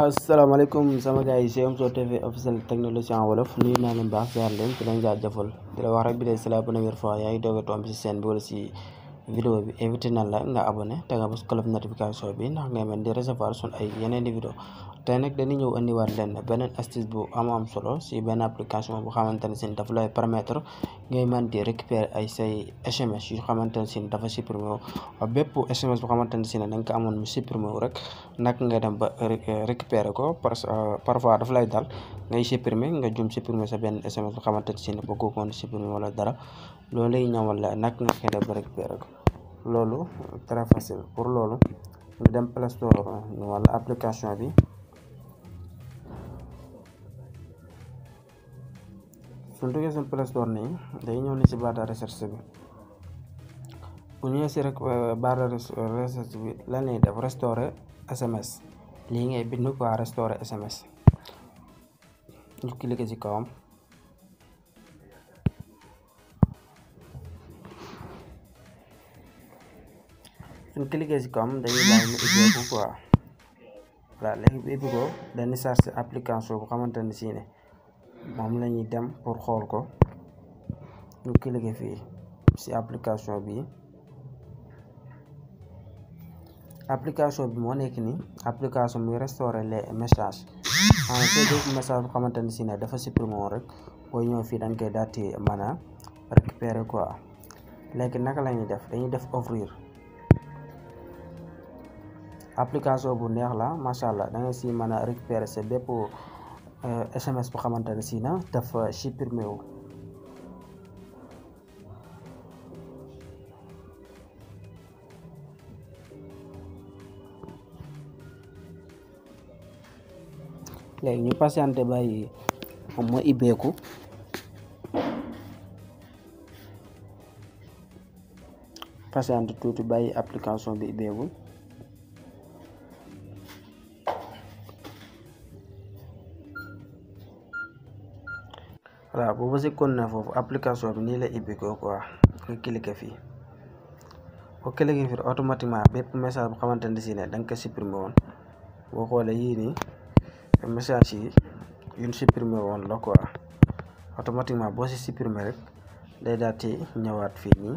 asalaamaaleykum sama gars yi c'est Omzo TV officiel technologie en wolof nuyu naa leen baax ziar leen di leen jaajëfal di la wax rek bi de c'est la première fois yaa ngi doog a tomb ci chaîne bi wala ci vidéo bi invité na la nga abonné te nga bës cloche notification bi ndax ngay mën di recevoir sun ay yeneen di vidéo tey nag dañuy ñëw andiwaat leen beneen astuce bu am solo ci benn application bu xamante ne si dafa lay permettre ngay mën di récupérer ay say SMS yu xamante ne si dafa supprimé wu bépp SMS bu xamante ne si ne da nga ko amoon mu supprimé wu rek nag ngay dem ba récupérer ko parce que parfois dafa lay dal ngay supprimer nga jum supprimer sa benn SMS bu xamante ne si ne bëggoo ko woon supprimer wala dara loolu lay ñëwal la nag nga koy def ba récupérer ko loolu très facile pour loolu nga dem Play Store wala application bi suñ duggee suñ Play Store nii day ñëw ni ci barre de recherche bi bu ñëwee ci rek barre de recherche bi lan lay def restaurer SMS lii ngay bind quoi restaurer SMS ñu cliquer ci kawam suñ cliquer ci kawam dañuy bàyyi mu ubbeeku quoi voilà léegi bu ubbi ko dañuy charger application bu xamante ne si ne moom la ñuy dem pour xool ko ñu cliquer fii ci application bi moo nekk ni application muy restaurer les messages en fait message bu xamante ne si ne dafa supprimé woon rek booy ñëw fii dañ koy daati mën a récupérer quoi léegi naka la ñuy def dañuy def ouvrir application bu neex la macha allah da nga si mën a récupérer sa bépp SMS bu xamante ne si na dafa supprimé wu léegi ñu patienté bàyyi moom moo ibbeeku patienté tuuti bàyyi application bi ibbeeku voilà boobu si kon na foofu application bi nii la ibbi ko quoi nga cliquer fii boo cliquer fii automatiquement bépp message bu xamante ne si ne da nga ko supprimer woon boo xoolee yii nii message yi yuñ supprimer woon la quoi automatiquement boo si supprimer rek day daati ñëwaat fii nii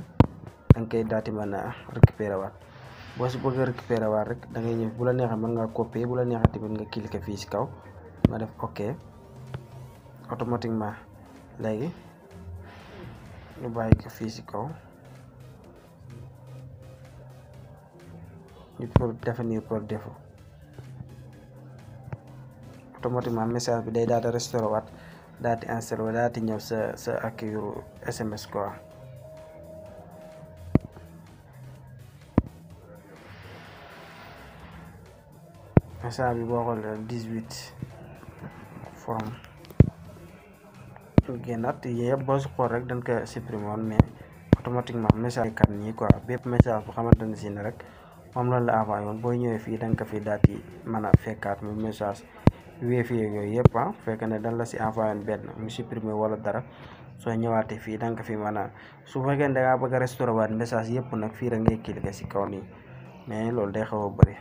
da nga koy daati mën a récupérer waat boo si bëgg a récupérer waat rek da ngay ñëw bu la neexee mën nga copier bu la neexee tamit nga cliquer fii si kaw nga def ok automatiquement léegi ñu bàyyi ko fii ci kaw ñu pour définir par défaut automatiquement message bi day daal di restauré waat daal di installé daal di ñëw sa accueil SMS quoi message bi boo xoolee 18 from génnaat yëpp boo si xool rek dañ ko supprimer woon mais automatiquement message kat nii quoi bépp message bu xamante ne si ne rek moom loolu la envoyé woon boo ñëwee fii da nga ko fi daal di mën a fekkaat mu message vérifié yooyu yëpp fekk ne dañ la si envoyé woon benn mu supprimer wala dara soo ñëwaatee fii da nga ko fi mën a su fekkee ne da ngaa bëgg a restauré waat message yëpp nag fii rek ngay cliquer si kaw nii mais loolu day xaw a bëri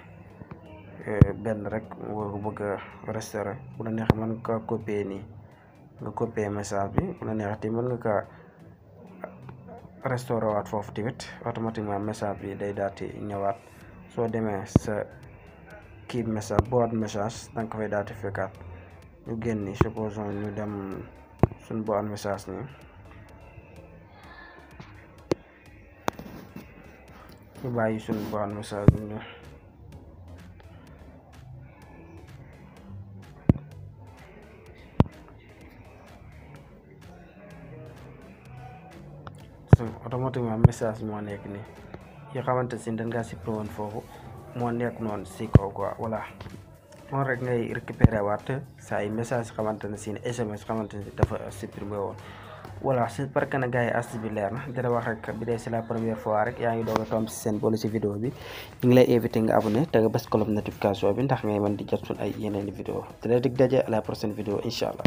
benn rek nga bëgg a restauré bu la neexee mën nga ko copier nii nga copier message bi bu la neexee mën nga ko restauré waat foofu tamit automatiquement message bi day daati ñëwaat soo demee sa kii message boîte message da nga ko fay daati fekkaat ñu génn ni supposons ñu dem suñ boîte message ni ñu bàyyi suñ boîte message bi ñu automatiquement message moo nekk nii yoo xamante si dañ ngaa supprimer woon foofu moo nekk noonu si kaw quoi voilà moom rek ngay récupérer waat saa ay message xamante ne si ne SMS xamante ne dafa supprimer woon voilà j'espère que na gars yi astuce bi leer na dina wax rek bi dee c'est la première fois rek yaa ngi doog a tomb si seen boole si vidéo bi ñu ngi lay invité nga abonné te nga bës cloche notification bi ndax ngay mën di jot suñ ay yeneen vidéo te la dig daje à la prochaine vidéo incha allah